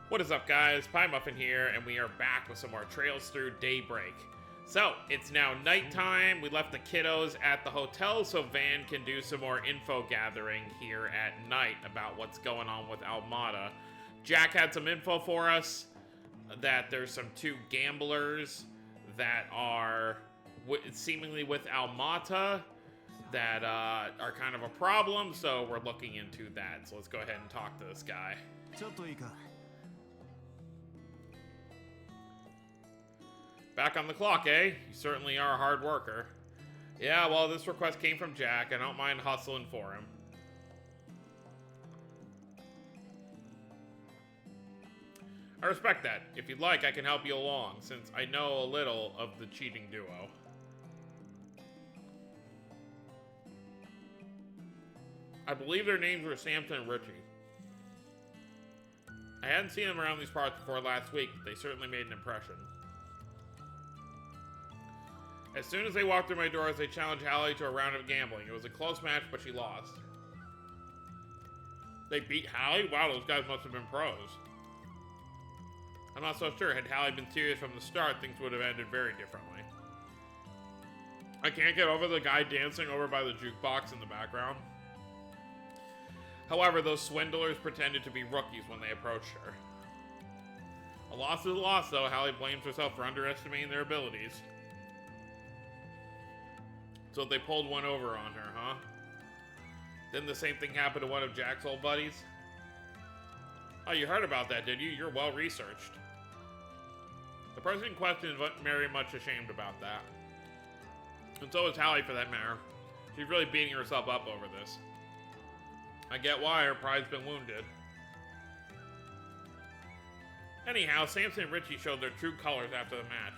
What is up, guys? Pie Muffin here, and we are back with some more Trails Through Daybreak. So, it's now nighttime. We left the kiddos at the hotel so Van can do some more info gathering here at night about what's going on with Almata. Jack had some info for us that there's some two gamblers that are seemingly with Almata that are kind of a problem, so we're looking into that. So let's go ahead and talk to this guy. Back on the clock, eh? You certainly are a hard worker. Yeah, well, this request came from Jack. I don't mind hustling for him. I respect that. If you'd like, I can help you along, since I know a little of the cheating duo. I believe their names were Samson and Richie. I hadn't seen them around these parts before last week, but they certainly made an impression. As soon as they walked through my doors, they challenged Hallie to a round of gambling. It was a close match, but she lost. They beat Hallie? Wow, those guys must have been pros. I'm not so sure. Had Hallie been serious from the start, things would have ended very differently. I can't get over the guy dancing over by the jukebox in the background. However, those swindlers pretended to be rookies when they approached her. A loss is a loss, though. Hallie blames herself for underestimating their abilities. So they pulled one over on her, huh? Didn't the same thing happen to one of Jack's old buddies? Oh, you heard about that, did you? You're well researched. The person in question is very much ashamed about that. And so is Hallie, for that matter. She's really beating herself up over this. I get why, her pride's been wounded. Anyhow, Samson and Richie showed their true colors after the match.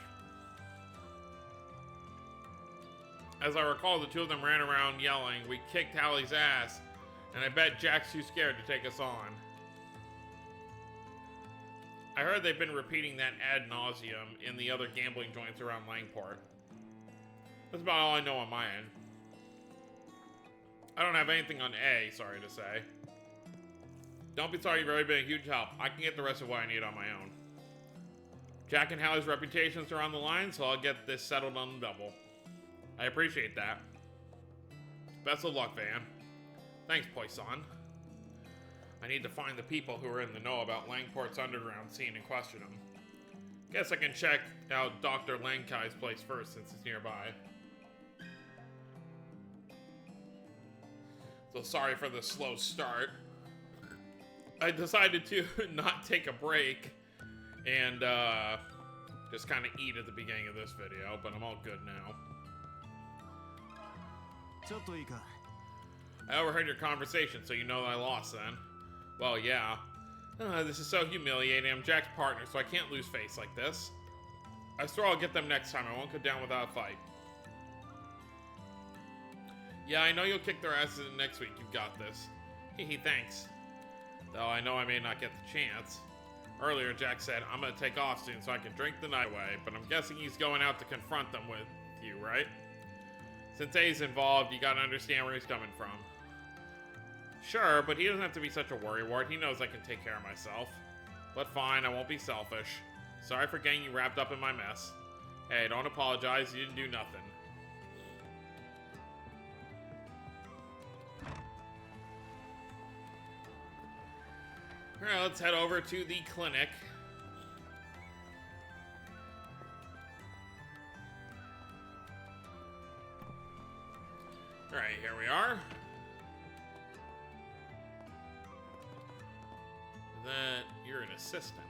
As I recall, the two of them ran around yelling, "We kicked Hallie's ass," and I bet Jack's too scared to take us on. I heard they've been repeating that ad nauseum in the other gambling joints around Langport. That's about all I know on my end. I don't have anything on A, sorry to say. Don't be sorry, you've already been a huge help. I can get the rest of what I need on my own. Jack and Hallie's reputations are on the line, so I'll get this settled on the double. I appreciate that. Best of luck, Van. Thanks, Poisson. I need to find the people who are in the know about Langport's underground scene and question them. Guess I can check out Dr. Langkai's place first since it's nearby. So sorry for the slow start. I decided to not take a break and just kind of eat at the beginning of this video, but I'm all good now. I overheard your conversation, so you know that I lost then. Well, yeah. This is so humiliating. I'm Jack's partner, so I can't lose face like this. I swear I'll get them next time. I won't go down without a fight. Yeah, I know you'll kick their asses next week. You've got this. Hee thanks. Though I know I may not get the chance. Earlier, Jack said, I'm gonna take off soon so I can drink the night away, but I'm guessing he's going out to confront them with you, right? Since A's involved, you gotta understand where he's coming from. Sure, but he doesn't have to be such a worrywart. He knows I can take care of myself. But fine, I won't be selfish. Sorry for getting you wrapped up in my mess. Hey, don't apologize. You didn't do nothing. Alright, let's head over to the clinic. Alright, here we are. That you're an assistant.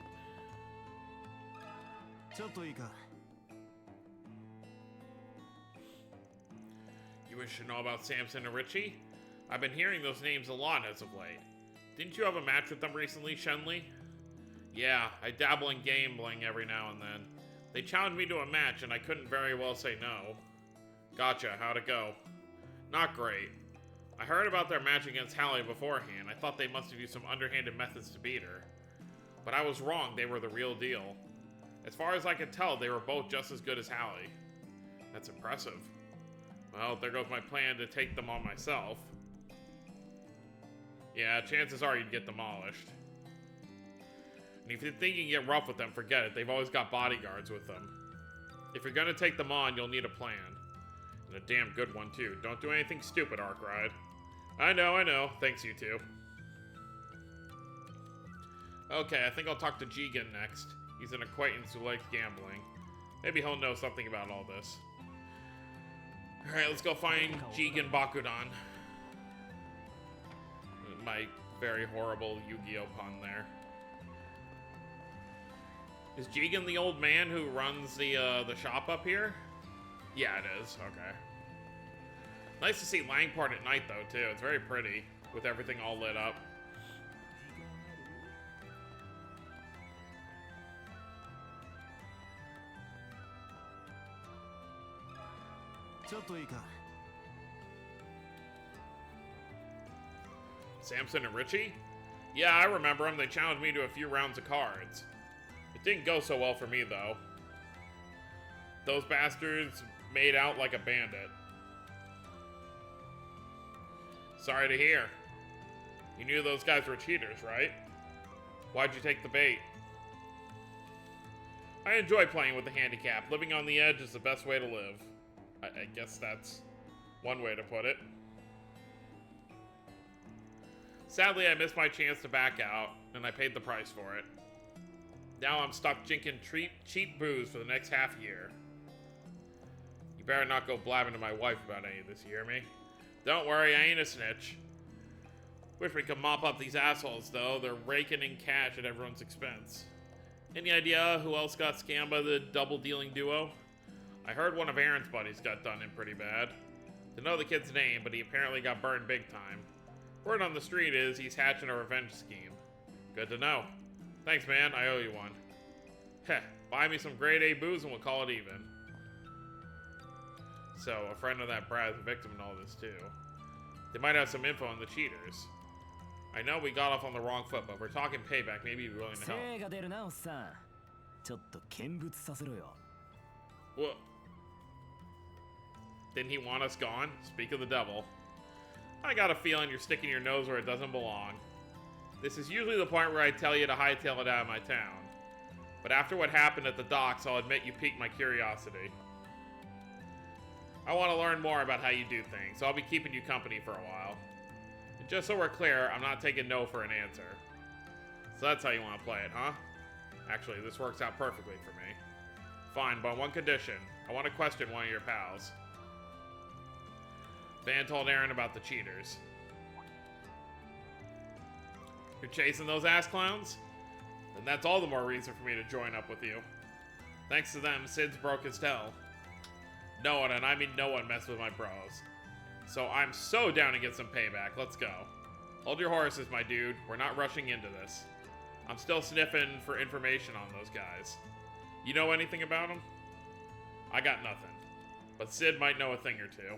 You wish to know about Samson and Richie? I've been hearing those names a lot as of late. Didn't you have a match with them recently, Shenli? Yeah, I dabble in gambling every now and then. They challenged me to a match and I couldn't very well say no. Gotcha, how'd it go? Not great. I heard about their match against Hallie beforehand. I thought they must have used some underhanded methods to beat her. But I was wrong, they were the real deal. As far as I could tell, they were both just as good as Hallie. That's impressive. Well, there goes my plan to take them on myself. Yeah, chances are you'd get demolished. And if you think you can get rough with them, forget it. They've always got bodyguards with them. If you're gonna take them on, you'll need a plan. And a damn good one, too. Don't do anything stupid, Arkwright. I know. Thanks, you two. Okay, I think I'll talk to Jigen next. He's an acquaintance who likes gambling. Maybe he'll know something about all this. Alright, let's go find Jigen Bakudan. My very horrible Yu-Gi-Oh pun there. Is Jigen the old man who runs the shop up here? Yeah, it is. Okay. Nice to see Langport at night, though, too. It's very pretty, with everything all lit up. Samson and Richie? Yeah, I remember them. They challenged me to a few rounds of cards. It didn't go so well for me, though. Those bastards made out like a bandit. Sorry to hear. You knew those guys were cheaters, right? Why'd you take the bait? I enjoy playing with the handicap. Living on the edge is the best way to live. I guess that's one way to put it. Sadly, I missed my chance to back out, and I paid the price for it. Now I'm stuck drinking cheap booze for the next half year. You better not go blabbing to my wife about any of this, you hear me? Don't worry, I ain't a snitch. Wish we could mop up these assholes, though. They're raking in cash at everyone's expense. Any idea who else got scammed by the double-dealing duo? I heard one of Aaron's buddies got done in pretty bad. Don't know the kid's name, but he apparently got burned big time. Word on the street is he's hatching a revenge scheme. Good to know. Thanks, man. I owe you one. Heh, buy me some grade A booze and we'll call it even. So, a friend of that Brad's a victim in all this, too. They might have some info on the cheaters. I know we got off on the wrong foot, but we're talking payback. Maybe you'd be willing to help. What? Didn't he want us gone? Speak of the devil. I got a feeling you're sticking your nose where it doesn't belong. This is usually the point where I tell you to hightail it out of my town. But after what happened at the docks, I'll admit you piqued my curiosity. I want to learn more about how you do things, so I'll be keeping you company for a while. And just so we're clear, I'm not taking no for an answer. So that's how you want to play it, huh? Actually, this works out perfectly for me. Fine, but on one condition. I want to question one of your pals. Van told Aaron about the cheaters. You're chasing those ass clowns? Then that's all the more reason for me to join up with you. Thanks to them, Sid's broke his tail. No one, and I mean no one, messed with my bros. So I'm so down to get some payback. Let's go. Hold your horses, my dude. We're not rushing into this. I'm still sniffing for information on those guys. You know anything about them? I got nothing. But Sid might know a thing or two.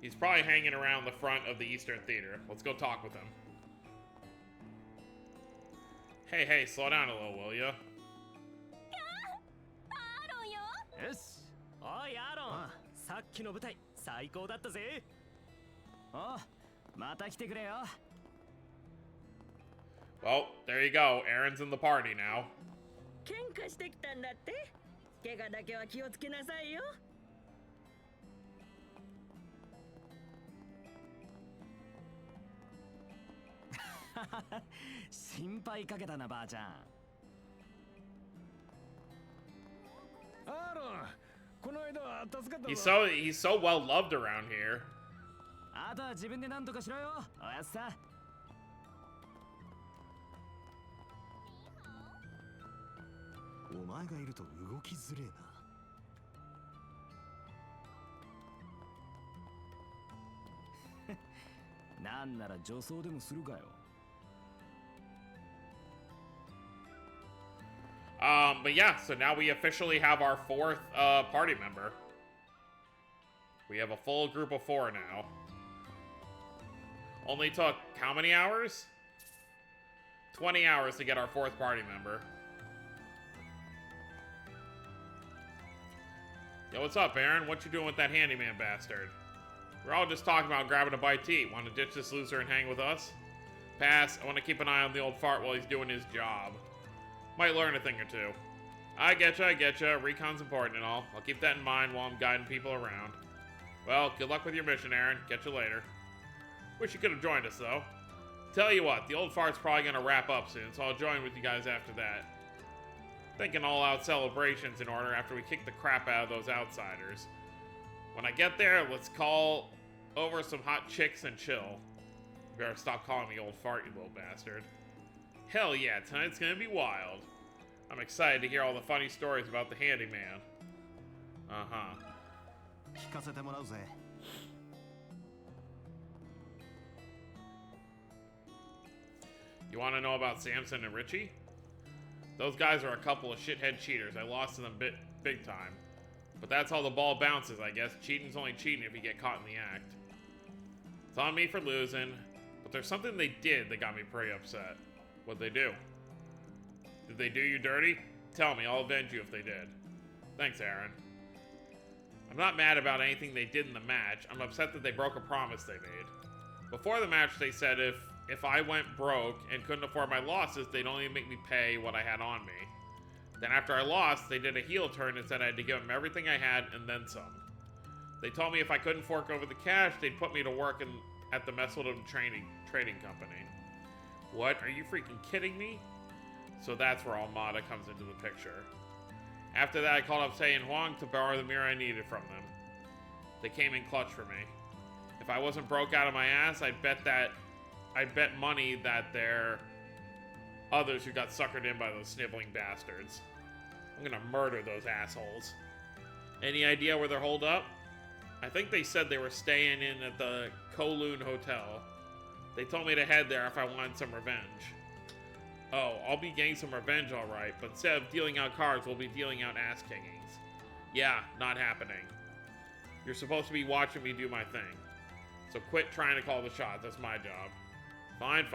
He's probably hanging around the front of the Eastern Theater. Let's go talk with him. Hey, slow down a little, will ya? Well, there you go. Aaron's in the party now. He's so well loved around here. But yeah, so now we officially have our fourth party member. We have a full group of 4 now. Only took how many hours? 20 hours to get our 4th party member. Yo, what's up, Aaron? What you doing with that handyman bastard? We're all just talking about grabbing a bite to eat. Want to ditch this loser and hang with us? Pass. I want to keep an eye on the old fart while he's doing his job. Might learn a thing or two. I getcha. Recon's important and all. I'll keep that in mind while I'm guiding people around. Well, good luck with your mission, Aaron. Catch you later. Wish you could have joined us, though. Tell you what, the old fart's probably gonna wrap up soon, so I'll join with you guys after that. Thinking all-out celebrations in order after we kick the crap out of those outsiders. When I get there, let's call over some hot chicks and chill. You better stop calling me old fart, you little bastard. Hell yeah, tonight's gonna be wild. I'm excited to hear all the funny stories about the handyman. Uh-huh. You want to know about Samson and Richie? Those guys are a couple of shithead cheaters. I lost to them big time. But that's how the ball bounces, I guess. Cheating's only cheating if you get caught in the act. It's on me for losing, but there's something they did that got me pretty upset. What'd they do? Did they do you dirty? Tell me, I'll avenge you if they did. Thanks, Aaron. I'm not mad about anything they did in the match. I'm upset that they broke a promise they made. Before the match, they said if I went broke and couldn't afford my losses, they'd only make me pay what I had on me. Then after I lost, they did a heel turn and said I had to give them everything I had and then some. They told me if I couldn't fork over the cash, they'd put me to work at the Messeldom trading company. What? Are you freaking kidding me? So that's where Almada comes into the picture. After that, I called up Sei and Huang to borrow the mirror I needed from them. They came in clutch for me. If I wasn't broke out of my ass, I'd bet money that they're others who got suckered in by those sniveling bastards. I'm gonna murder those assholes. Any idea where they're holed up? I think they said they were staying in at the Kowloon Hotel. They told me to head there if I wanted some revenge. Oh, I'll be getting some revenge alright, but instead of dealing out cards, we'll be dealing out ass-kickings. Yeah, not happening. You're supposed to be watching me do my thing. So quit trying to call the shots, that's my job. Fine.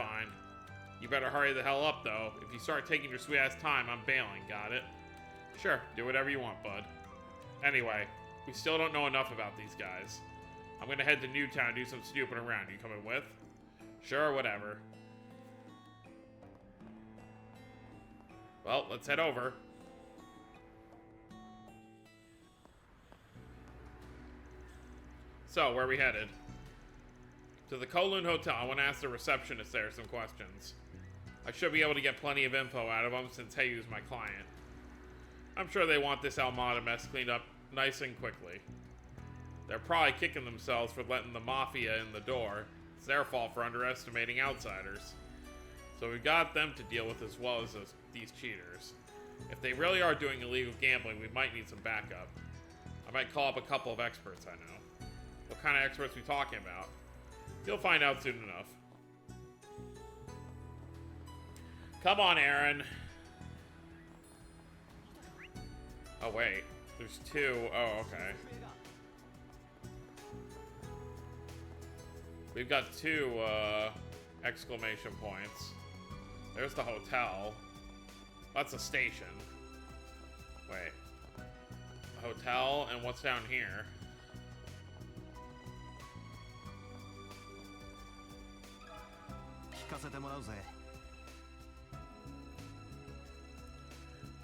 You better hurry the hell up, though. If you start taking your sweet-ass time, I'm bailing, got it? Sure, do whatever you want, bud. Anyway, we still don't know enough about these guys. I'm gonna head to Newtown and do some snooping around. You coming with? Sure, whatever. Well, let's head over. So, where are we headed? To the Kowloon Hotel. I want to ask the receptionist there some questions. I should be able to get plenty of info out of them since Heiyu's my client. I'm sure they want this Almada mess cleaned up nice and quickly. They're probably kicking themselves for letting the Mafia in the door. It's their fault for underestimating outsiders. So we've got them to deal with as well as these cheaters. If they really are doing illegal gambling, we might need some backup. I might call up a couple of experts I know. What kind of experts are we talking about? You'll find out soon enough. Come on, Aaron. Oh, wait. There's two. Oh, okay. We've got two, exclamation points. There's the hotel. That's a station. Wait. A hotel, and what's down here?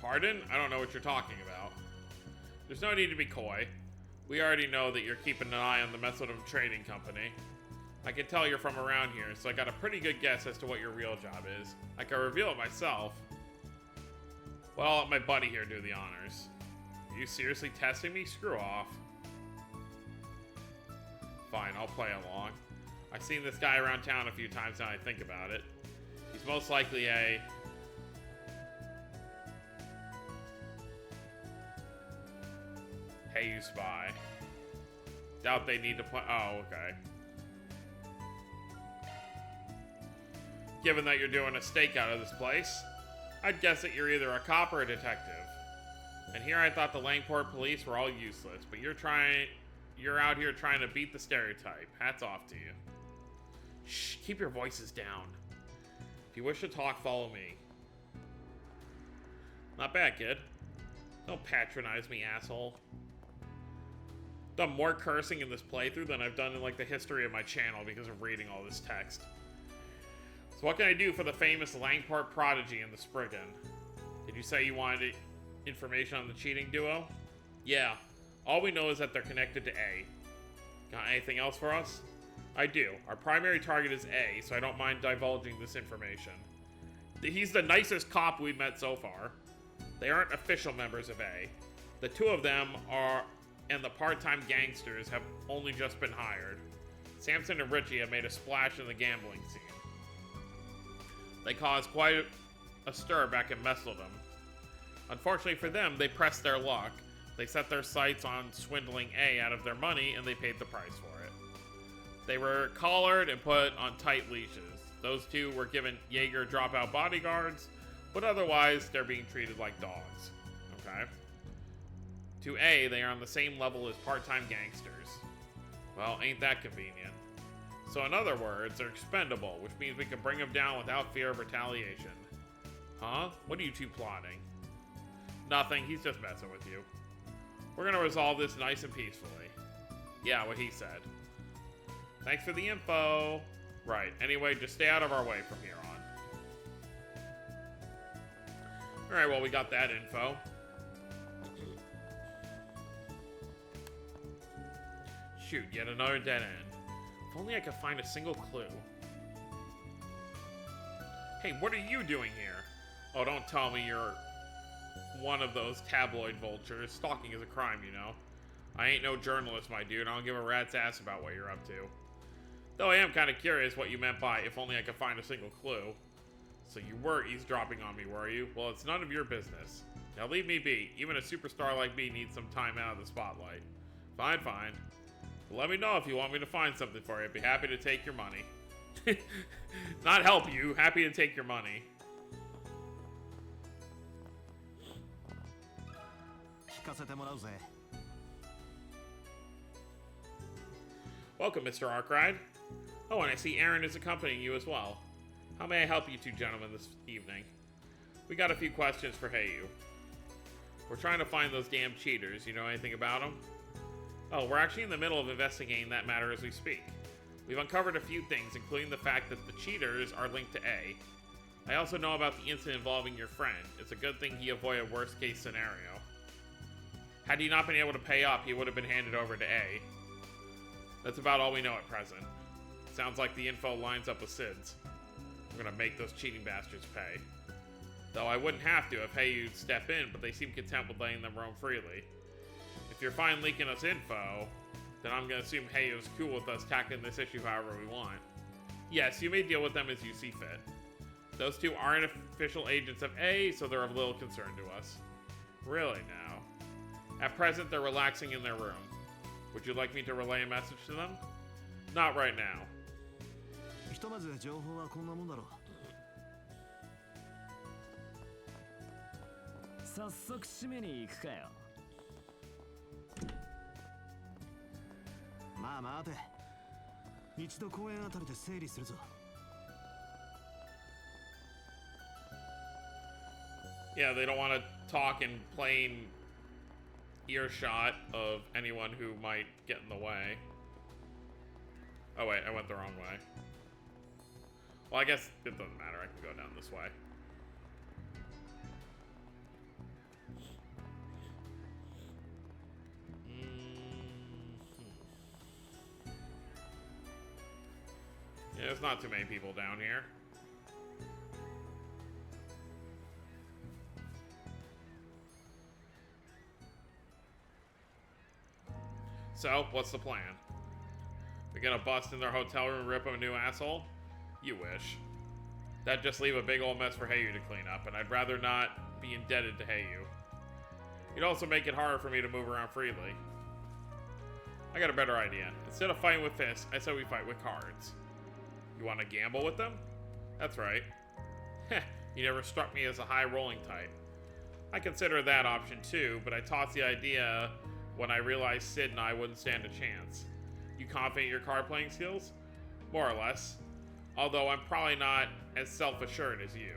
Pardon? I don't know what you're talking about. There's no need to be coy. We already know that you're keeping an eye on the Messeldom Trading Company. I can tell you're from around here, so I got a pretty good guess as to what your real job is. I can reveal it myself. Well, I'll let my buddy here do the honors. Are you seriously testing me? Screw off. Fine, I'll play along. I've seen this guy around town a few times now I think about it. He's most likely a... Hey, you spy. Doubt they need to play... Oh, okay. Given that you're doing a stakeout of this place, I'd guess that you're either a cop or a detective. And here I thought the Langport police were all useless, but you're out here trying to beat the stereotype. Hats off to you. Shh, keep your voices down. If you wish to talk, follow me. Not bad, kid. Don't patronize me, asshole. Done more cursing in this playthrough than I've done in like the history of my channel because of reading all this text. So what can I do for the famous Langport prodigy and the Spriggan? Did you say you wanted information on the cheating duo? Yeah. All we know is that they're connected to A. Got anything else for us? I do. Our primary target is A, so I don't mind divulging this information. He's the nicest cop we've met so far. They aren't official members of A. The two of them are, and the part-time gangsters have only just been hired. Samson and Richie have made a splash in the gambling scene. They caused quite a stir back in Messeldom. Unfortunately for them, they pressed their luck. They set their sights on swindling A out of their money, and they paid the price for it. They were collared and put on tight leashes. Those two were given Jaeger dropout bodyguards, but otherwise, they're being treated like dogs. Okay? To A, they are on the same level as part-time gangsters. Well, ain't that convenient. So in other words, they're expendable, which means we can bring them down without fear of retaliation. Huh? What are you two plotting? Nothing, he's just messing with you. We're gonna resolve this nice and peacefully. Yeah, what he said. Thanks for the info. Right, anyway, just stay out of our way from here on. Alright, well, we got that info. Shoot, yet another dead end. If only I could find a single clue. Hey, what are you doing here? Oh, don't tell me you're one of those tabloid vultures. Stalking is a crime, you know. I ain't no journalist, my dude. I don't give a rat's ass about what you're up to. Though I am kind of curious what you meant by, if only I could find a single clue. So you were eavesdropping on me, were you? Well, it's none of your business. Now leave me be. Even a superstar like me needs some time out of the spotlight. Fine, fine. But let me know if you want me to find something for you. I'd be happy to take your money. Not help you, happy to take your money. Welcome, Mr. Arkride. Oh, and I see Aaron is accompanying you as well. How may I help you two gentlemen this evening? We got a few questions for Heyu. We're trying to find those damn cheaters. You know anything about them? Oh, we're actually in the middle of investigating that matter as we speak. We've uncovered a few things, including the fact that the cheaters are linked to A. I also know about the incident involving your friend. It's a good thing he avoided worst-case scenario. Had he not been able to pay up, he would have been handed over to A. That's about all we know at present. Sounds like the info lines up with Sid's. We're gonna make those cheating bastards pay. Though I wouldn't have to if Heyo'd step in, but they seem content with letting them roam freely. If you're fine leaking us info, then I'm gonna assume Heyo's cool with us tackling this issue however we want. Yes, you may deal with them as you see fit. Those two aren't official agents of A, so they're of little concern to us. Really now. At present, they're relaxing in their room. Would you like me to relay a message to them? Not right now. Yeah, they don't want to talk in plain earshot of anyone who might get in the way. Oh wait, I went the wrong way. Well, I guess it doesn't matter. I can go down this way. Yeah, there's not too many people down here. So, what's the plan? We're gonna bust in their hotel room and rip them a new asshole? You wish. That'd just leave a big old mess for Heyu to clean up, and I'd rather not be indebted to Heyu. It'd also make it harder for me to move around freely. I got a better idea. Instead of fighting with fists, I said we fight with cards. You want to gamble with them? That's right. Heh, you never struck me as a high-rolling type. I consider that option too, but I tossed the idea when I realized Sid and I wouldn't stand a chance. You confident in your card-playing skills? More or less. Although I'm probably not as self-assured as you.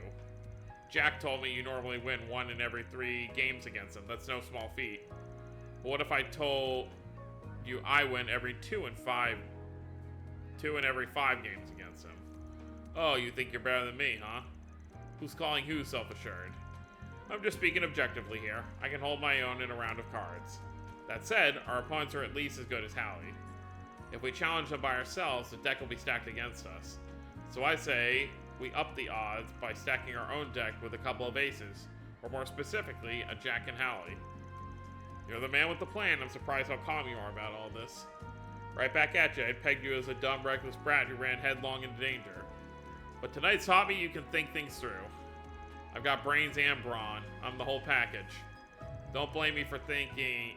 Jack told me you normally win 1 in every 3 games against him. That's no small feat. But what if I told you I win every 2 in every 5 games against him? Oh, you think you're better than me, huh? Who's calling who self-assured? I'm just speaking objectively here. I can hold my own in a round of cards. That said, our opponents are at least as good as Hallie. If we challenge them by ourselves, the deck will be stacked against us. So I say we up the odds by stacking our own deck with a couple of aces, or more specifically, a Jack and Hallie. You're the man with the plan. I'm surprised how calm you are about all this. Right back at you. I pegged you as a dumb, reckless brat who ran headlong into danger. But tonight's taught me you can think things through. I've got brains and brawn. I'm the whole package. Don't blame me for thinking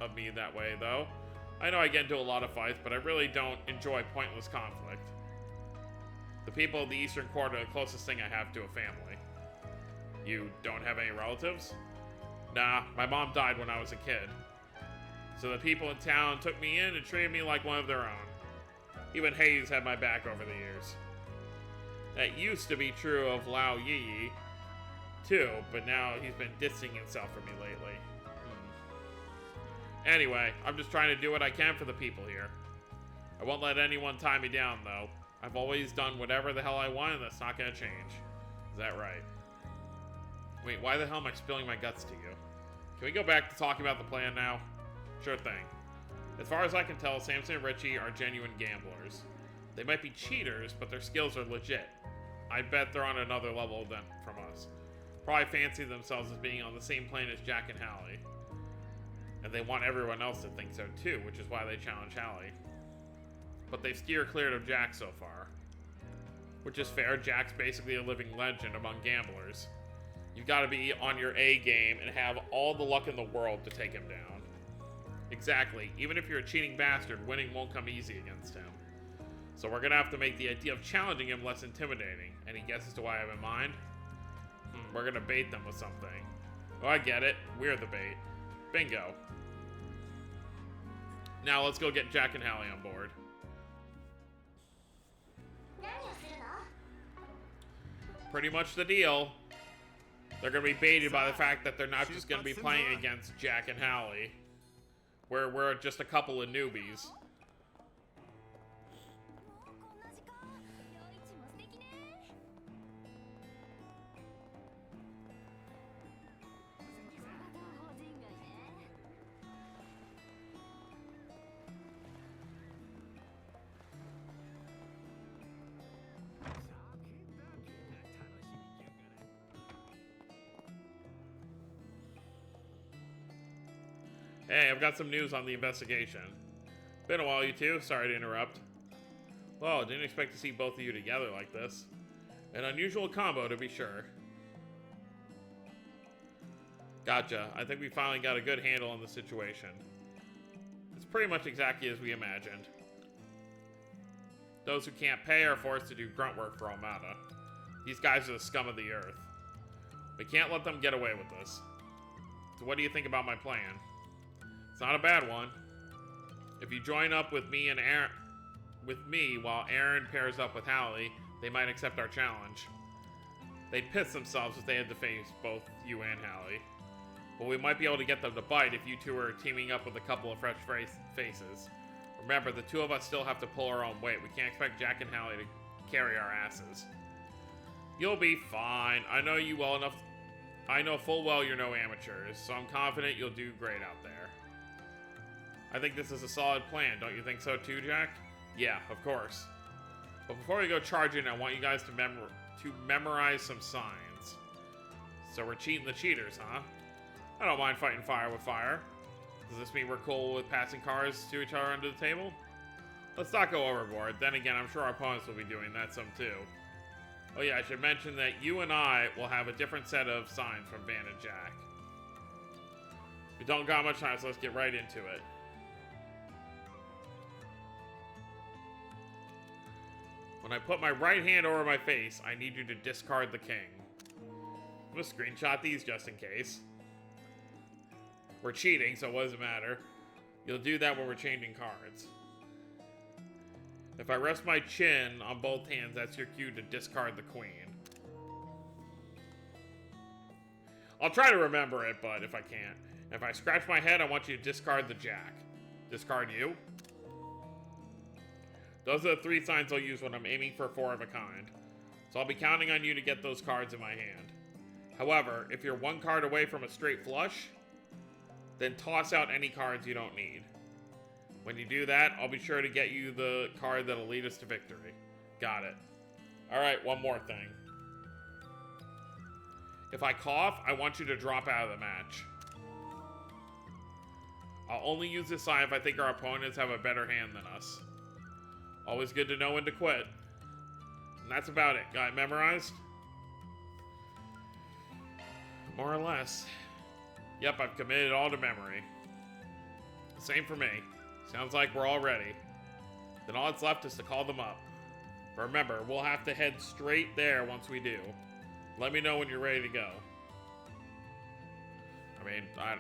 of me that way, though. I know I get into a lot of fights, but I really don't enjoy pointless conflict. The people of the Eastern Quarter are the closest thing I have to a family. You don't have any relatives? Nah, my mom died when I was a kid. So the people in town took me in and treated me like one of their own. Even Hayes had my back over the years. That used to be true of Lao Yi, too, but now he's been distancing himself from me lately. Anyway, I'm just trying to do what I can for the people here. I won't let anyone tie me down, though. I've always done whatever the hell I want, and that's not gonna change. Is that right? Wait, why the hell am I spilling my guts to you? Can we go back to talking about the plan now? Sure thing. As far as I can tell, Samson and Richie are genuine gamblers. They might be cheaters, but their skills are legit. I bet they're on another level than from us. Probably fancy themselves as being on the same plane as Jack and Hallie. And they want everyone else to think so too, which is why they challenge Hallie. But they've steered clear of Jack so far. Which is fair, Jack's basically a living legend among gamblers. You've got to be on your A game and have all the luck in the world to take him down. Exactly. Even if you're a cheating bastard, winning won't come easy against him. So we're gonna have to make the idea of challenging him less intimidating. Any guesses to what I have in mind? We're gonna bait them with something. Oh, I get it. We're the bait. Bingo. Now let's go get Jack and Hallie on board. Pretty much the deal. They're gonna be baited by the fact that they're not just gonna be playing against Jack and Hallie. We're just a couple of newbies. Hey, I've got some news on the investigation. Been a while, you two. Sorry to interrupt. Well, didn't expect to see both of you together like this. An unusual combo, to be sure. Gotcha. I think we finally got a good handle on the situation. It's pretty much exactly as we imagined. Those who can't pay are forced to do grunt work for Almada. These guys are the scum of the earth. We can't let them get away with this. So what do you think about my plan? It's not a bad one. If you join up with me while Aaron pairs up with Hallie, they might accept our challenge. They'd piss themselves if they had to face both you and Hallie. But we might be able to get them to bite if you two are teaming up with a couple of fresh faces. Remember, the two of us still have to pull our own weight. We can't expect Jack and Hallie to carry our asses. You'll be fine. I know you well enough. I know full well you're no amateurs, so I'm confident you'll do great out there. I think this is a solid plan. Don't you think so too, Jack? Yeah, of course. But before we go charging, I want you guys to memorize some signs. So we're cheating the cheaters, huh? I don't mind fighting fire with fire. Does this mean we're cool with passing cards to each other under the table? Let's not go overboard. Then again, I'm sure our opponents will be doing that some too. Oh yeah, I should mention that you and I will have a different set of signs from Van and Jack. We don't got much time, so let's get right into it. When I put my right hand over my face, I need you to discard the king. I'm gonna screenshot these just in case. We're cheating, so what does it matter? You'll do that when we're changing cards. If I rest my chin on both hands, that's your cue to discard the queen. I'll try to remember it, but if I can't. If I scratch my head, I want you to discard the jack. Discard you? Those are the three signs I'll use when I'm aiming for 4 of a kind. So I'll be counting on you to get those cards in my hand. However, if you're one card away from a straight flush, then toss out any cards you don't need. When you do that, I'll be sure to get you the card that'll lead us to victory. Got it. Alright, one more thing. If I cough, I want you to drop out of the match. I'll only use this sign if I think our opponents have a better hand than us. Always good to know when to quit. And that's about it. Got it memorized? More or less. Yep, I've committed it all to memory. Same for me. Sounds like we're all ready. Then all that's left is to call them up. But remember, we'll have to head straight there once we do. Let me know when you're ready to go. I mean, I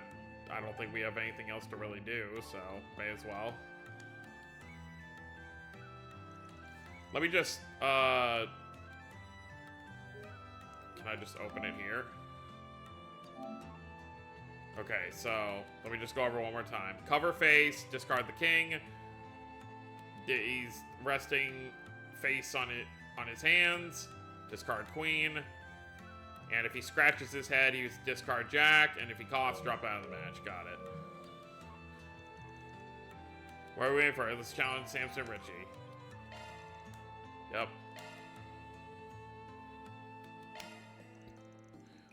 don't think we have anything else to really do, so may as well. Let me just, can I just open it here? Okay, so let me just go over one more time. Cover face, discard the king. He's resting face on his hands. Discard queen. And if he scratches his head, he discard jack. And if he coughs, drop out of the match. Got it. What are we waiting for? Let's challenge Samson Ritchie. Yep.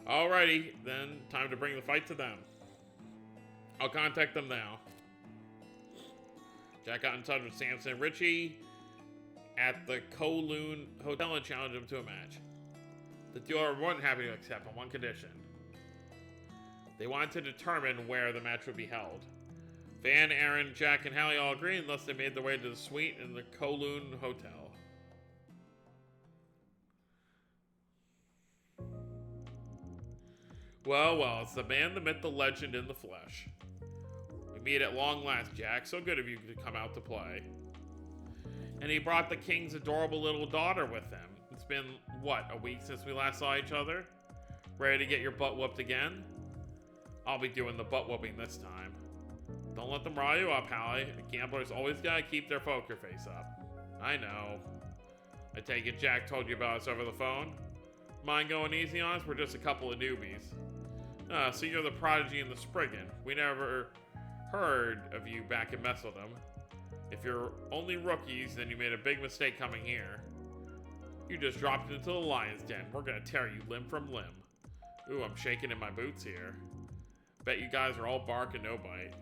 Alrighty, then time to bring the fight to them. I'll contact them now. Jack got in touch with Samson Ritchie at the Kowloon Hotel and challenged him to a match. The duo are more than happy to accept on one condition. They wanted to determine where the match would be held. Van, Aaron, Jack, and Hallie all agreed, and thus they made their way to the suite in the Kowloon Hotel. Well, well, it's the man, the myth, the legend in the flesh. We meet at long last, Jack. So good of you to come out to play. And he brought the king's adorable little daughter with him. It's been, what, a week since we last saw each other? Ready to get your butt whooped again? I'll be doing the butt whooping this time. Don't let them rile you up, Hallie. Gamblers always gotta keep their poker face up. I know. I take it Jack told you about us over the phone? Mind going easy on us? We're just a couple of newbies. So you're the prodigy and the Spriggan. We never heard of you back in Messeldom. If you're only rookies, then you made a big mistake coming here. You just dropped into the lion's den. We're gonna tear you limb from limb. Ooh, I'm shaking in my boots here. Bet you guys are all bark and no bite.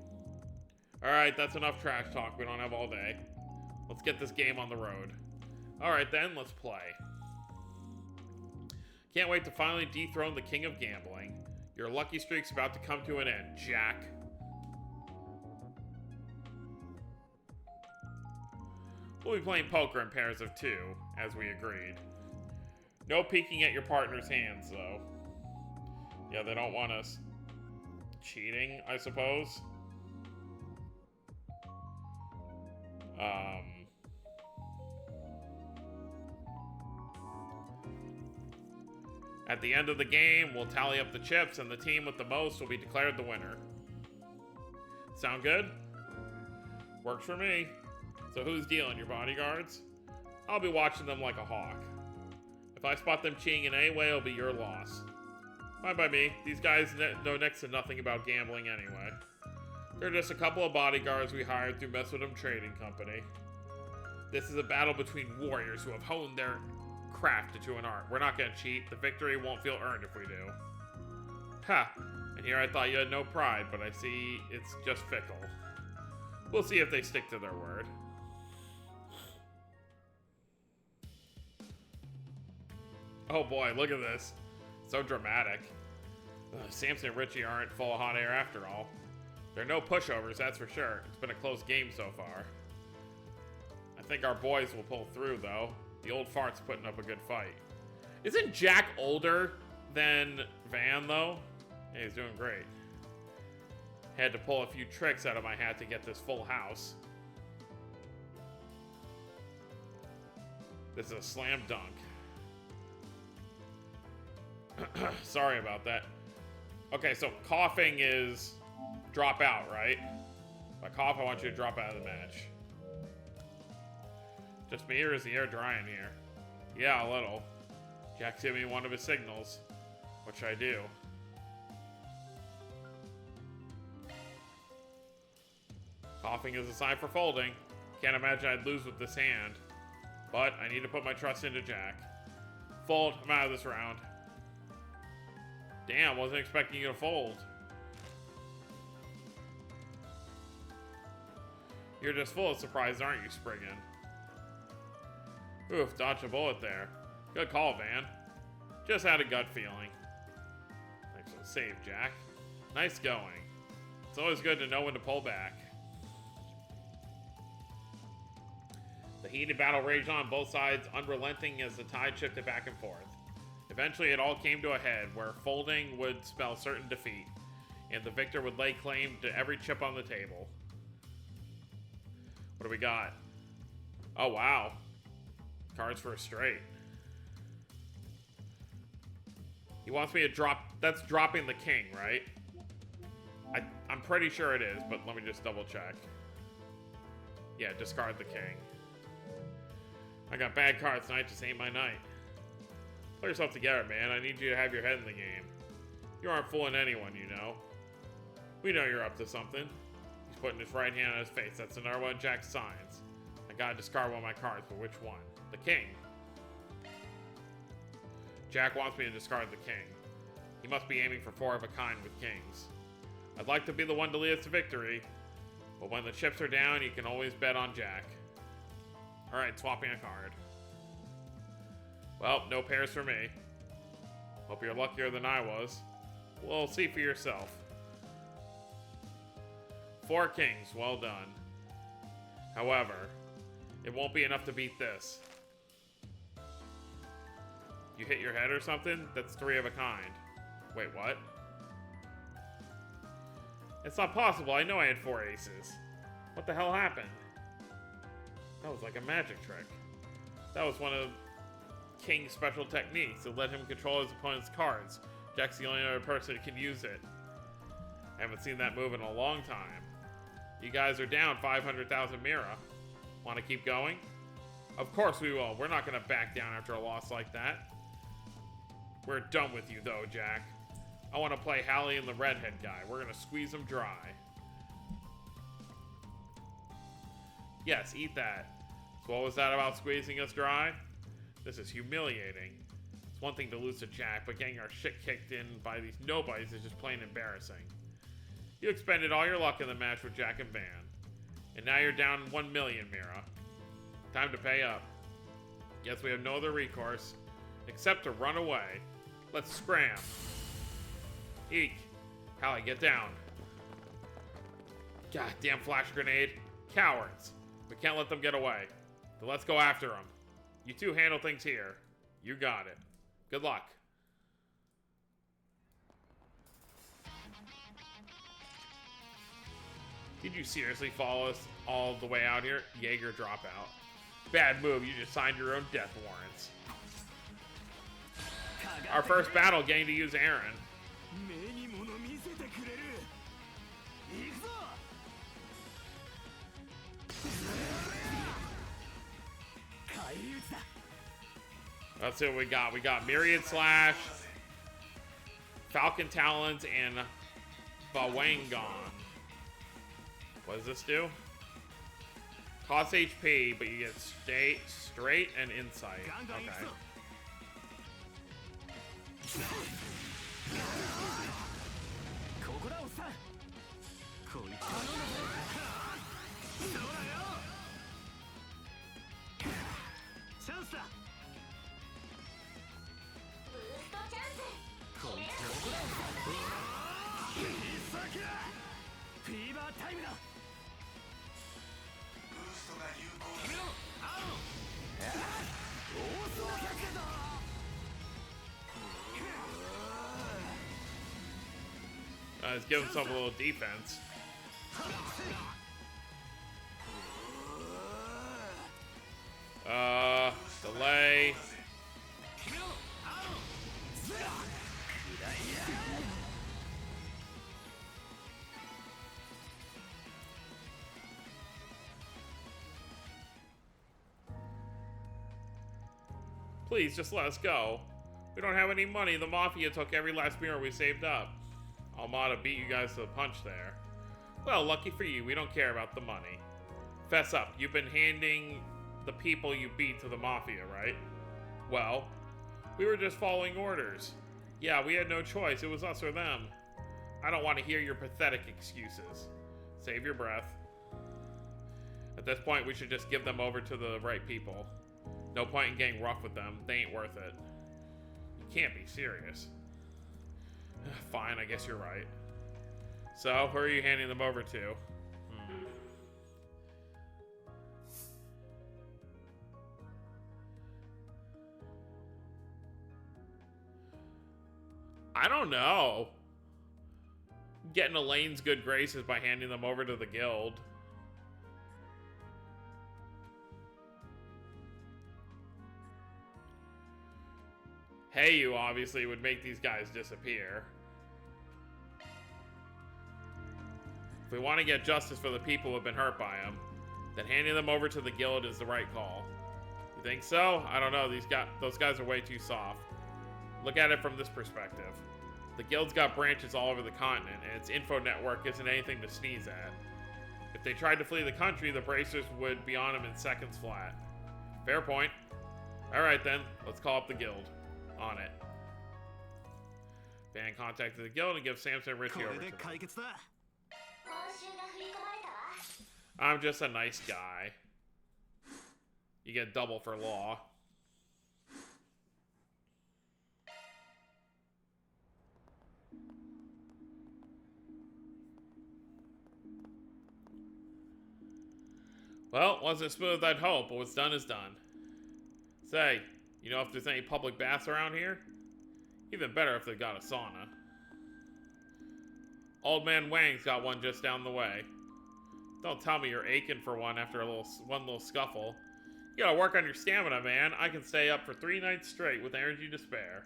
Alright, that's enough trash talk. We don't have all day. Let's get this game on the road. Alright then, let's play. Can't wait to finally dethrone the king of gambling. Your lucky streak's about to come to an end, Jack. We'll be playing poker in pairs of 2, as we agreed. No peeking at your partner's hands, though. Yeah, they don't want us cheating, I suppose. At the end of the game, we'll tally up the chips, and the team with the most will be declared the winner. Sound good? Works for me. So who's dealing, your bodyguards? I'll be watching them like a hawk. If I spot them cheating in any way, it'll be your loss. Fine by me. These guys know next to nothing about gambling anyway. They're just a couple of bodyguards we hired through Messeldom Trading Company. This is a battle between warriors who have honed their craft into an art. We're not gonna cheat. The victory won't feel earned if we do. Ha! And here I thought you had no pride, but I see it's just fickle. We'll see if they stick to their word. Oh boy, look at this. So dramatic. Samson and Ritchie aren't full of hot air after all. They're no pushovers, that's for sure. It's been a close game so far. I think our boys will pull through, though. The old fart's putting up a good fight. Isn't Jack older than Van, though? Yeah, he's doing great. Had to pull a few tricks out of my hat to get this full house. This is a slam dunk. Sorry about that. Okay, so coughing is drop out, right? If I cough, I want you to drop out of the match. Just me, or is the air drying here? Yeah, a little. Jack's giving me one of his signals. What should I do? Coughing is a sign for folding. Can't imagine I'd lose with this hand. But I need to put my trust into Jack. Fold. I'm out of this round. Damn, wasn't expecting you to fold. You're just full of surprise, aren't you, Spriggan? Oof, dodged a bullet there. Good call, Van. Just had a gut feeling. Thanks for the save, Jack. Nice going. It's always good to know when to pull back. The heated battle raged on both sides, unrelenting as the tide shifted back and forth. Eventually, it all came to a head, where folding would spell certain defeat, and the victor would lay claim to every chip on the table. What do we got? Oh, wow. Cards for a straight. He wants me to drop... That's dropping the king, right? I'm pretty sure it is, but let me just double check. Yeah, discard the king. I got bad cards tonight, just ain't my night. Pull yourself together, man. I need you to have your head in the game. You aren't fooling anyone, you know. We know you're up to something. He's putting his right hand on his face. That's another one of Jack's signs. I gotta discard one of my cards, but which one? The king. Jack wants me to discard the king. He must be aiming for 4 of a kind with kings. I'd like to be the one to lead us to victory, but when the chips are down, you can always bet on Jack. Alright, swapping a card. Well, no pairs for me. Hope you're luckier than I was. We'll see for yourself. 4 kings, well done. However, it won't be enough to beat this. You hit your head or something? That's 3 of a kind. Wait, what? It's not possible. I know I had 4 aces. What the hell happened? That was like a magic trick. That was one of King's special techniques to let him control his opponent's cards. Jack's the only other person who can use it. I haven't seen that move in a long time. You guys are down 500,000 Mira. Want to keep going? Of course we will. We're not going to back down after a loss like that. We're done with you though, Jack. I want to play Hallie and the redhead guy. We're going to squeeze him dry. Yes, eat that. So what was that about squeezing us dry? This is humiliating. It's one thing to lose to Jack, but getting our shit kicked in by these nobodies is just plain embarrassing. You expended all your luck in the match with Jack and Van. And now you're down 1 million, Mira. Time to pay up. Guess we have no other recourse, except to run away. Let's scram. Eek. Hallie, get down. Goddamn flash grenade. Cowards. We can't let them get away. So let's go after them. You two handle things here. You got it. Good luck. Did you seriously follow us all the way out here? Jaeger dropout. Bad move, you just signed your own death warrants. Our first battle getting to use Aaron. Let's see what we got. We got Myriad Slash, Falcon Talons, and Bawangon. What does this do? Cost HP, but you get straight and insight. Okay. Let's give himself a little defense. Delay. Please, just let us go. We don't have any money. The Mafia took every last mirror we saved up. Almada beat you guys to the punch there. Well, lucky for you, we don't care about the money. Fess up, you've been handing the people you beat to the Mafia, right? Well, we were just following orders. Yeah, we had no choice. It was us or them. I don't want to hear your pathetic excuses. Save your breath. At this point, we should just give them over to the right people. No point in getting rough with them. They ain't worth it. You can't be serious. Fine, I guess you're right. So, who are you handing them over to? I don't know. Getting Elaine's good graces by handing them over to the guild. Hey, you obviously would make these guys disappear. If we want to get justice for the people who have been hurt by him, then handing them over to the guild is the right call. You think so? I don't know. Those guys are way too soft. Look at it from this perspective. The guild's got branches all over the continent, and its info network isn't anything to sneeze at. If they tried to flee the country, the bracers would be on them in seconds flat. Fair point. Alright then, let's call up the guild. On it. Ban contact to the guild and give Samson and Richie over to them. I'm just a nice guy. You get double for law. Well, wasn't smooth, I'd hope, but what's done is done. Say, you know if there's any public baths around here? Even better if they've got a sauna. Old Man Wang's got one just down the way. Don't tell me you're aching for one after one little scuffle. You gotta work on your stamina, man. I can stay up for 3 nights straight with energy to spare.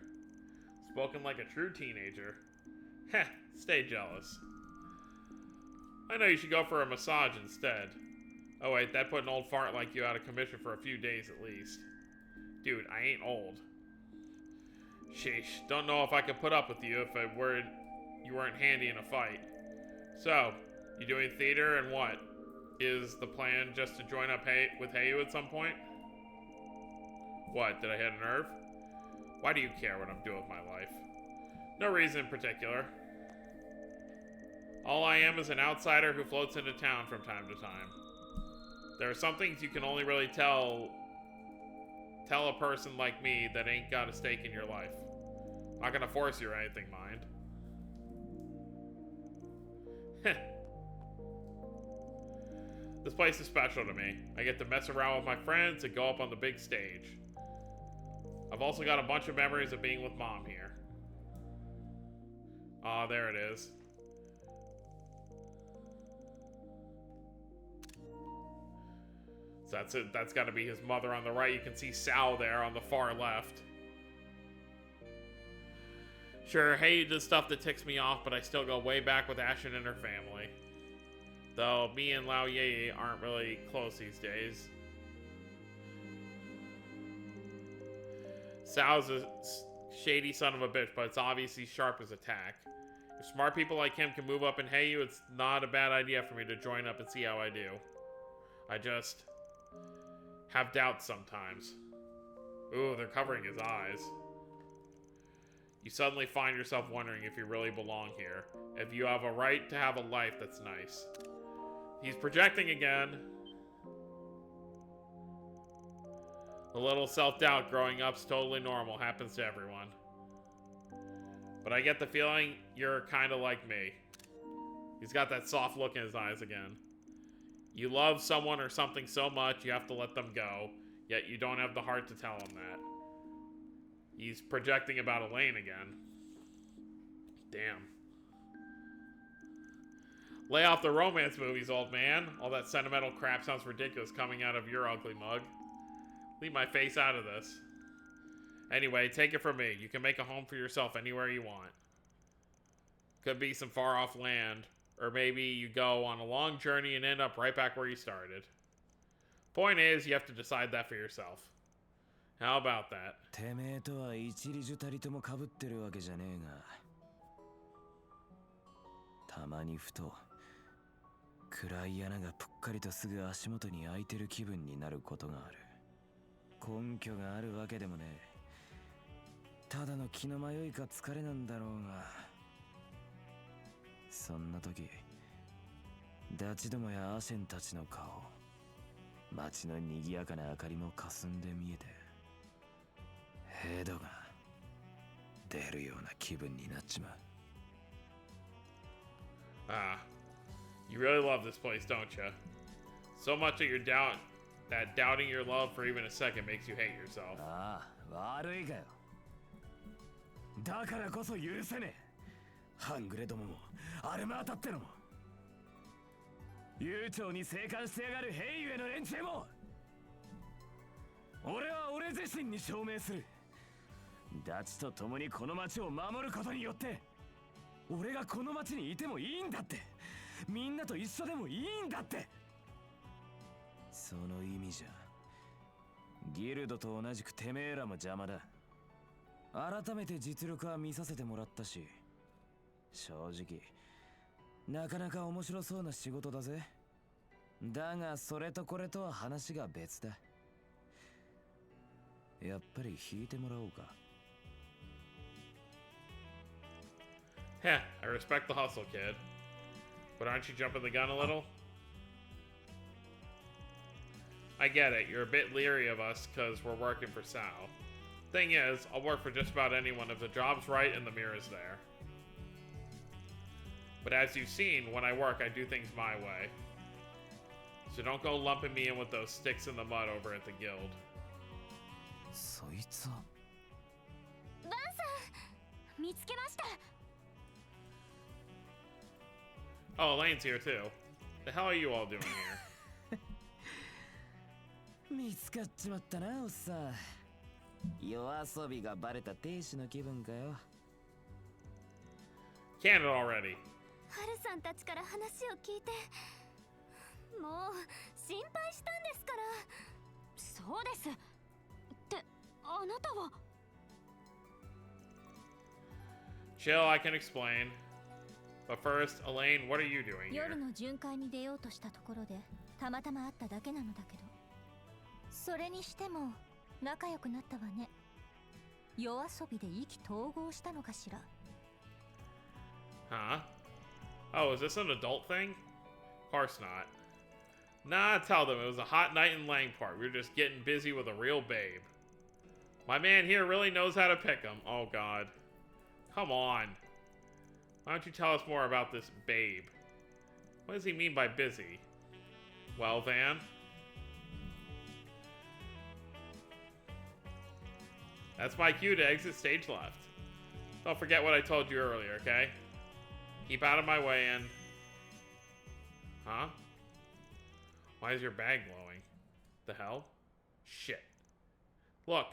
Spoken like a true teenager. Heh, stay jealous. I know you should go for a massage instead. Oh wait, that put an old fart like you out of commission for a few days at least. Dude, I ain't old. Sheesh, don't know if I could put up with you if you weren't handy in a fight. So, you doing theater and what? Is the plan just to join up with Heyu at some point? What, did I hit a nerve? Why do you care what I'm doing with my life? No reason in particular. All I am is an outsider who floats into town from time to time. There are some things you can only really tell a person like me that ain't got a stake in your life. Not gonna force you or anything, mind. Heh. This place is special to me. I get to mess around with my friends and go up on the big stage. I've also got a bunch of memories of being with Mom here. Ah, there it is. So that's it. That's got to be his mother on the right. You can see Sal there on the far left. Sure, Heyu does stuff that ticks me off, but I still go way back with Ashen and her family. Though me and Lao Ye aren't really close these days. Sal's a shady son of a bitch, but it's obvious he's sharp as a tack. If smart people like him can move up in Heyu, it's not a bad idea for me to join up and see how I do. I just have doubts sometimes. Ooh, they're covering his eyes. You suddenly find yourself wondering if you really belong here. If you have a right to have a life that's nice. He's projecting again. A little self-doubt growing up's totally normal. Happens to everyone. But I get the feeling you're kind of like me. He's got that soft look in his eyes again. You love someone or something so much, you have to let them go, yet you don't have the heart to tell them that. He's projecting about Elaine again. Damn. Lay off the romance movies, old man. All that sentimental crap sounds ridiculous coming out of your ugly mug. Leave my face out of this. Anyway, take it from me. You can make a home for yourself anywhere you want. Could be some far-off land. Or maybe you go on a long journey and end up right back where you started. Point is, you have to decide that for yourself. How about that? てめえとは一里樹たりとも被ってるわけじゃねえが、たまにふと暗い穴がぷっかりとすぐ足元に開いてる気分になることがある。根拠があるわけでもねえ。ただの気の迷いか疲れなんだろうが、そんな時ダチどもやアシェンたちの顔、街の賑やかな明かりも霞んで見えて、ヘドが出るような気分になっちまう。Ah, you really love this place, don't you? So much that doubting your love for even a second makes you hate yourself. ああ、悪いかよ。だからこそ許せねえ。半グレどももアルマータってのも、悠長に生還してやがる兵ゆえの連中も。俺は俺自身に証明する。ダチと共にこの町を守ることによって、俺がこの町にいてもいいんだって、みんなと一緒でもいいんだって。その意味じゃギルドと同じくてめえらも邪魔だ。改めて実力は見させてもらったし、正直なかなか面白そうな仕事だぜ。だがそれとこれとは話が別だ。やっぱり引いてもらおうか。Heh, I respect the hustle, kid. But aren't you jumping the gun a little? I get it, you're a bit leery of us because we're working for Sal. Thing is, I'll work for just about anyone if the job's right and the mirror's there. But as you've seen, when I work, I do things my way. So don't go lumping me in with those sticks in the mud over at the guild. そいつはバンさん、見つけました。Oh, Elaine's here too. The hell are you all doing here? 見つかっちまったな、おっさん。夜遊びがバレた亭主の気分かよ。Can it already. ハルさんたちから話を聞いて、もう心配したんですから。そうです。ってあなたは。Chill, I can explain. But first, Elaine, what are you doing here? 夜の巡回に出ようとしたところでたまたま会っただけなのだけど、それにしても仲良くなったわね。夜遊びで意気投合したのかしら。Huh? Oh, is this an adult thing? Of course not. Nah, tell them it was a hot night in Langport. We were just getting busy with a real babe. My man here really knows how to pick 'em. Oh god. Come on. Why don't you tell us more about this babe? What does he mean by busy? Well, Van? That's my cue to exit stage left. Don't forget what I told you earlier, okay? Keep out of my way and... Huh? Why is your bag glowing? The hell? Shit. Look.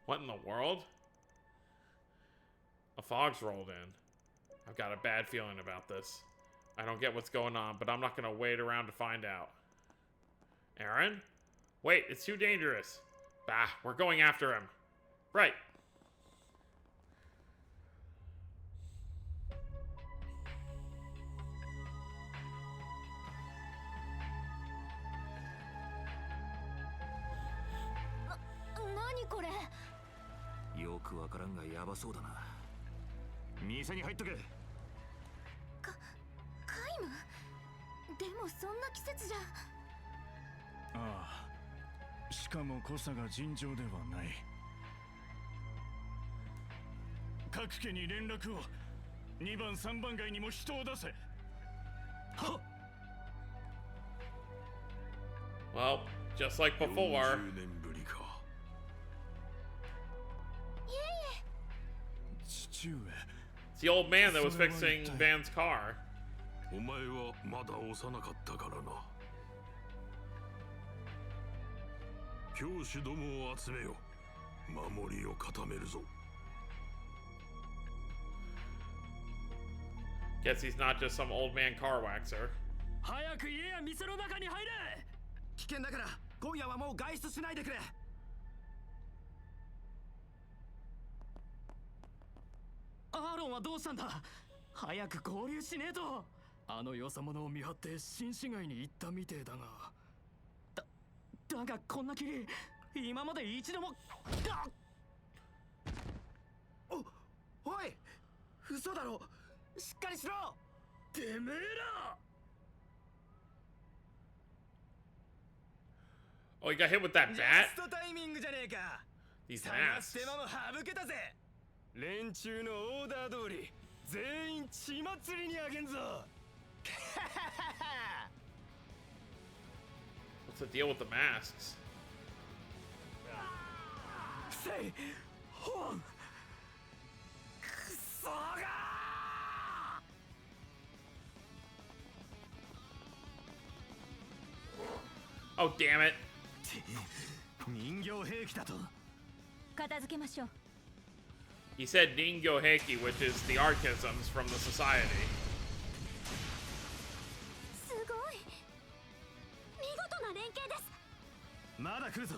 What in the world? A fog's rolled in. I've got a bad feeling about this. I don't get what's going on, but I'm not gonna wait around to find out. Aaron? Wait, it's too dangerous. Bah, we're going after him. Right.何これ。よくわからんがヤバそうだな。店に入っとけ。皆無。でもそんな季節じゃ。ああ、しかも濃さが尋常ではない。各家に連絡を。2番3番街にも人を出せ。はっ。 Well, just like before. 40年ぶりか。父上。It's the old man that was fixing Van's car. お前はまだ幼かったからな。教師どもを集めよ。守りを固めるぞ。Guess he's not just some old man car waxer. 早く家や店の中に入れ。危険だから今夜はもう外出しないでくれ。アーロンはどうしたんだ。早く合流しねえと。あのよそ者を見張って新市街に行ったみてえだが。だがこんな霧今まで一度も。おい嘘だろ。しっかりしろ。てめえら。 Oh, you got hit with that ジャ bat? ストタイミングじゃねえか。 These 探し masks. ても省けたぜ。連中のオーダー通り全員血祭りにあげんぞ。What's the deal with the masks? せいほんクソが。 Oh, damn it. 人形兵器だと。片付けましょう。 He said Ningyo Heiki, which is the archisms from the society. すごい見事な連携です。まだ来るぞ。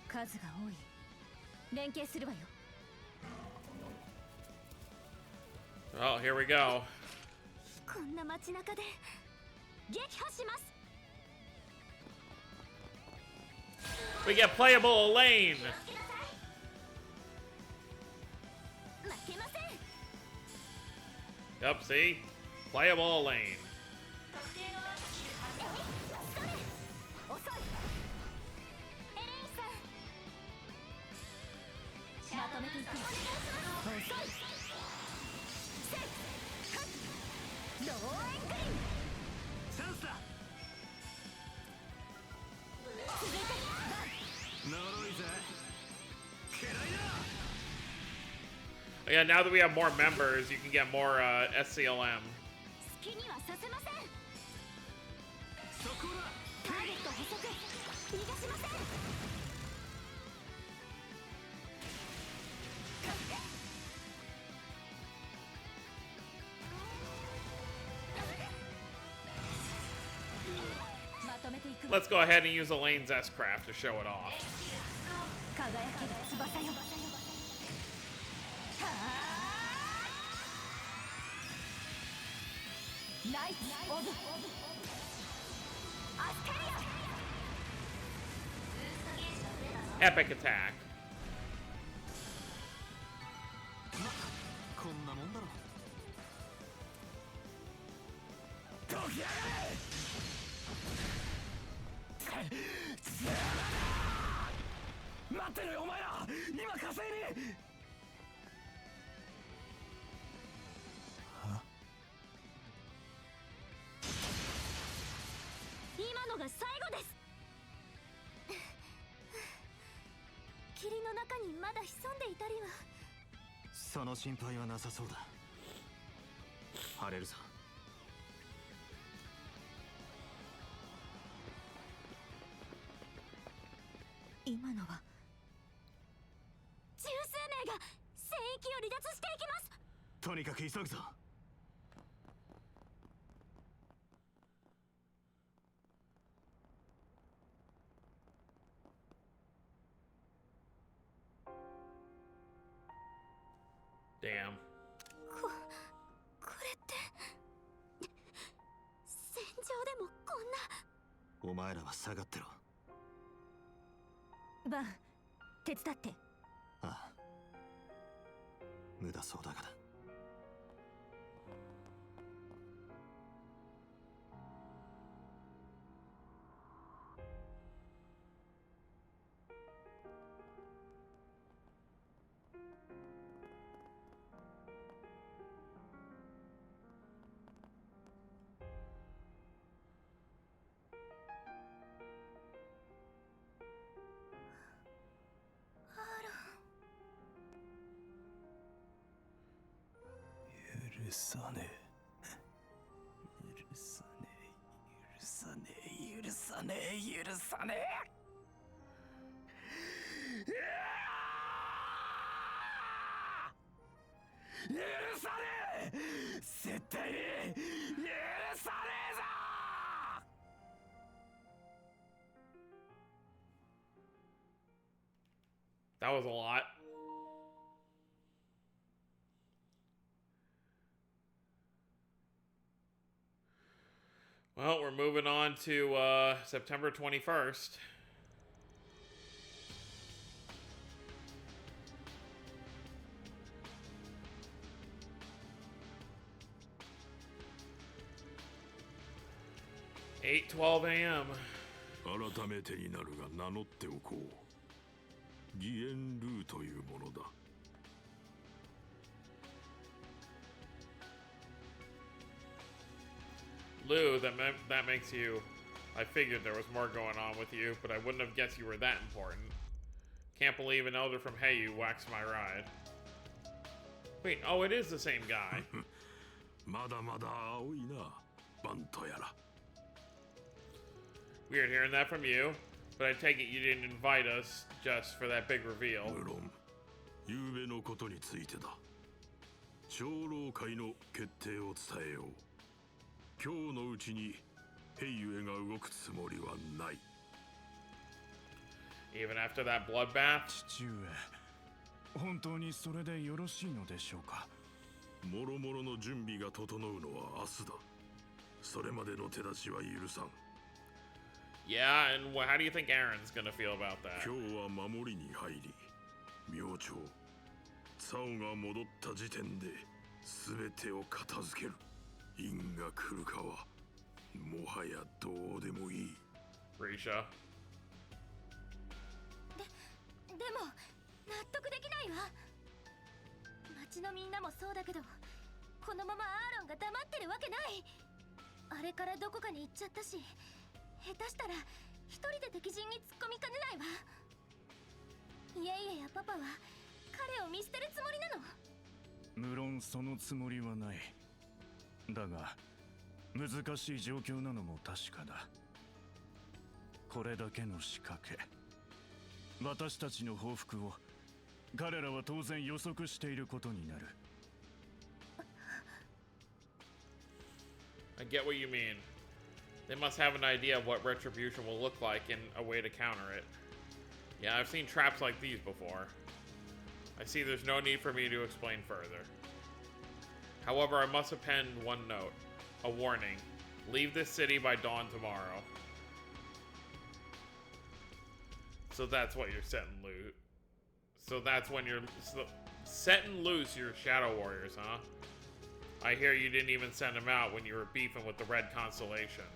数が多い。連携するわよ。 Well, here we go. こんな街中で撃破します。 We get playable Elaine. 負けません。 Yep, see? Playable Elaine. 遅い。エレインさん。まとめていく。遅い。せい。はっ。ローエングリン。チャンスだ。続いて。呪いぜ。嫌いだ。 Yeah, now that we have more members, you can get more SCLM. 好きにはさせません。そこだ。ターゲット捕捉。逃がしません。 まとめていく。 Let's go ahead and use Elaine's S-Craft to show it off. 輝ける翼よ。ナイツオブアステリア。 Epic attack. こんなもんだろ。どきやがれ。待ってろよお前ら。今稼いね。 今のが最後です。霧の中にまだ潜んでいたりは。その心配はなさそうだ。晴れるさ。今のは十数名が聖域を離脱していきます。とにかく急ぐぞ。 Damn. これって戦場でもこんな。お前らは下がってろ。バン、手伝って。ああ。無駄そうだがだ。 許さねえ。許さねえ。許さねえ。許さねえ。許さねえ。許さねえ。絶対に許さねえぞ。 That was a lot. Well, we're moving on to September 21st. (8:12 a.m.) 改めてになるが名乗っておこう。義援ルーというものだ。Lou, that makes you... I figured there was more going on with you, but I wouldn't have guessed you were that important. Can't believe an elder from Heiyu waxed my ride. Wait, oh, it is the same guy. まだまだ青いな、バントやら。 Weird hearing that from you, but I take it you didn't invite us just for that big reveal. 無論、昨べのことについてだ。長老会の決定を伝えよう。今日のうちにヘイユエが動くつもりはない。 Even after that bloodbath? 父上、本当にそれでよろしいのでしょうか。もろもろの準備が整うのは明日だ。それまでの手出しは許さん。 Yeah, and how do you think Aaron's gonna feel about that? 今日は守りに入り、明朝、サオが戻った時点で全てを片付ける。因が来るかはもはやどうでもいい。 Risha. でも納得できないわ。町のみんなもそうだけど、このままアーロンが黙ってるわけない。あれからどこかに行っちゃったし、下手したら一人で敵陣に突っ込みかねないわ。イエイエやパパは彼を見捨てるつもりなの？無論そのつもりはない。だが難しい状況なのも確かだ。これだけの仕掛け、私たちの報復を彼らは当然予測していることになる。 I get what you mean. They must have an idea of what retribution will look like and a way to counter it. Yeah, I've seen traps like these before. I see there's no need for me to explain further. However, I must append one note. A warning. Leave this city by dawn tomorrow. So that's what you're setting loose. So that's when you're setting loose your Shadow Warriors, huh? I hear you didn't even send them out when you were beefing with the Red Constellation.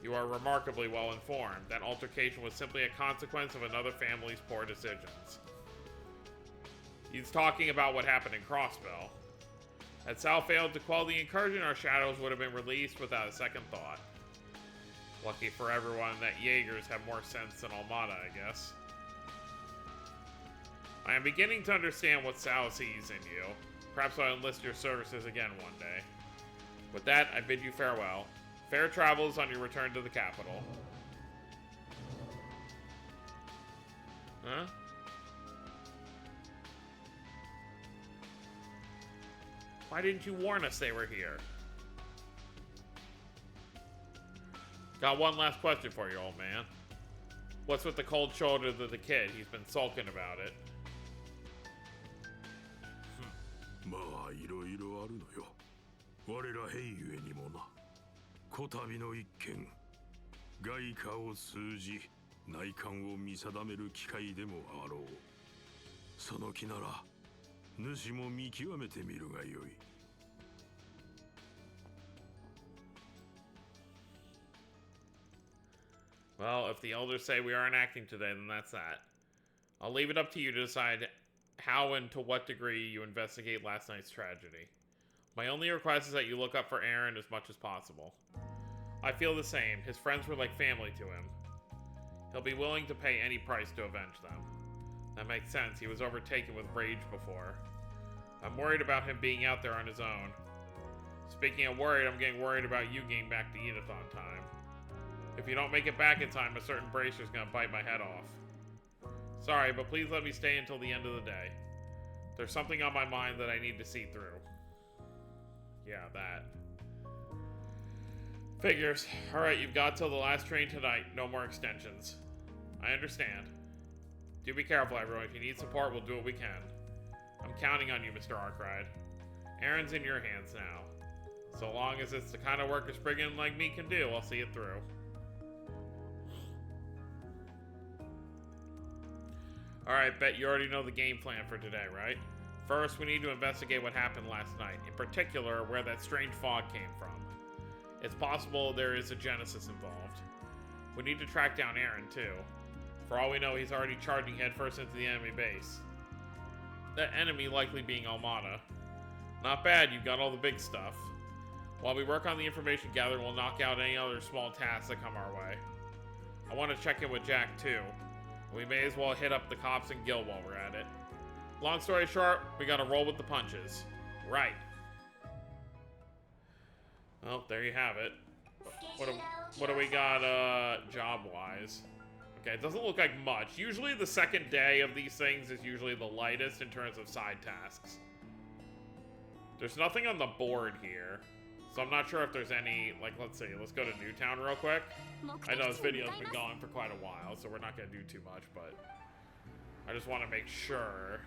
You are remarkably well informed. That altercation was simply a consequence of another family's poor decisions. He's talking about what happened in Crossbell. Had Sal failed to quell the incursion, our shadows would have been released without a second thought. Lucky for everyone that Jaegers have more sense than Almada, I guess. I am beginning to understand what Sal sees in you. Perhaps I'll enlist your services again one day. With that, I bid you farewell. Fair travels on your return to the capital. Huh? Why didn't you warn us they were here? Got one last question for you, old man. What's with the cold shoulder to the kid? He's been sulking about it. まあいろいろあるのよ。我ら兵ゆえにもな。こたびの一件、外貨を通じ内観を見定める機会でもあろう。その気なら主も見極めてみるがよい。Well, if the elders say we aren't acting today, then that's that. I'll leave it up to you to decide how and to what degree you investigate last night's tragedy. My only request is that you look up for Aaron as much as possible. I feel the same. His friends were like family to him. He'll be willing to pay any price to avenge them. That makes sense. He was overtaken with rage before. I'm worried about him being out there on his own. Speaking of worried, I'm getting worried about you getting back to Edith on time. If you don't make it back in time, a certain bracer's gonna bite my head off. Sorry, but please let me stay until the end of the day. There's something on my mind that I need to see through. Yeah, that. Figures. Alright, you've got till the last train tonight. No more extensions. I understand. Do be careful, everyone. If you need support, we'll do what we can. I'm counting on you, Mr. Arkride. Aaron's in your hands now. So long as it's the kind of work a Spriggan like me can do, I'll see it through. Alright, bet you already know the game plan for today, right? First, we need to investigate what happened last night. In particular, where that strange fog came from. It's possible there is a Genesis involved. We need to track down Aaron, too. For all we know, he's already charging headfirst into the enemy base. That enemy likely being Almada. Not bad, you got all the big stuff. While we work on the information gathered, we'll knock out any other small tasks that come our way. I want to check in with Jack, too. We may as well hit up the cops and Gil while we're at it. Long story short, we gotta roll with the punches. Right. Well, there you have it. What do we got, job-wise? Okay, it doesn't look like much. Usually the second day of these things is usually the lightest in terms of side tasks. There's nothing on the board here. So I'm not sure if there's any, like, let's see. Let's go to Newtown real quick. I know this video's been going for quite a while, so we're not going to do too much, but I just want to make sure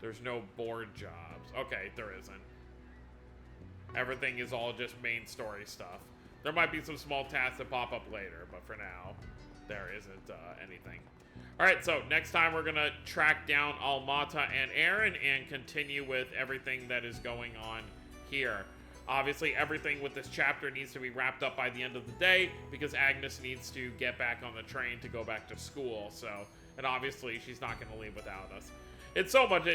there's no board jobs. Okay, there isn't. Everything is all just main story stuff. There might be some small tasks that pop up later, but for now, there isn't anything. Alright, so next time we're going to track down Almata and Aaron and continue with everything that is going on here. Obviously, everything with this chapter needs to be wrapped up by the end of the day because Agnes needs to get back on the train to go back to school. So, and obviously, she's not going to leave without us. It's so much...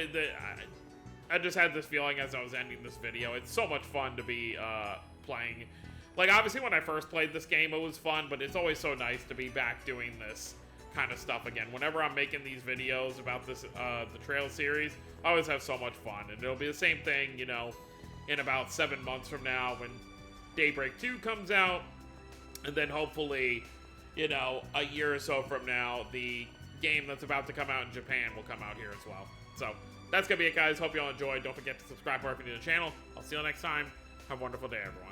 I just had this feeling as I was ending this video. It's so much fun to be playing. Like, obviously, when I first played this game, it was fun, but it's always so nice to be back doing this kind of stuff again. Whenever I'm making these videos about this, the Trail series, I always have so much fun. And it'll be the same thing, you know, in about 7 months from now when Daybreak 2 comes out. And then hopefully, you know, a year or so from now, the game that's about to come out in Japan will come out here as well. So, that's going to be it, guys. Hope you all enjoyed. Don't forget to subscribe or if you're new to the channel. I'll see you all next time. Have a wonderful day, everyone.